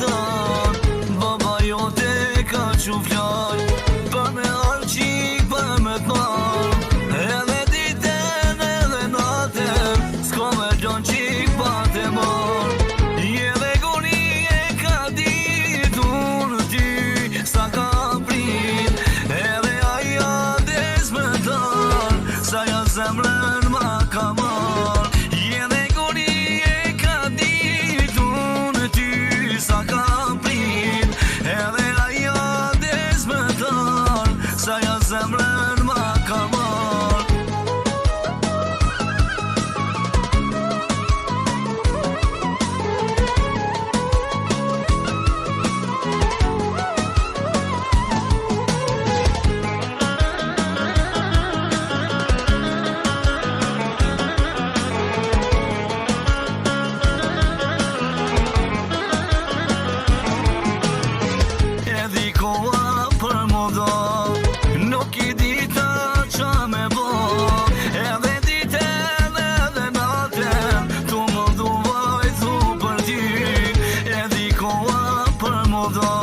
zmeton. Baba jote ka qu fjall për me arqik për me t'mal. Edhe ditën edhe natën s'ka me gjon qik pa te mar. Edhe goni e ka ditur ty sa ka prit. Edhe aja desmeton sa ja zemrën ma ka mar. Edhe goni e ka ditur ty sa ka prit. Edhe aja desmeton sa ja zemrën ma ka mar. Edhi koha për mu do, nuk I dita qa me bo. Edhe ditën edhe natën tu më duvaj thu për ty. Edhi koha për mu do,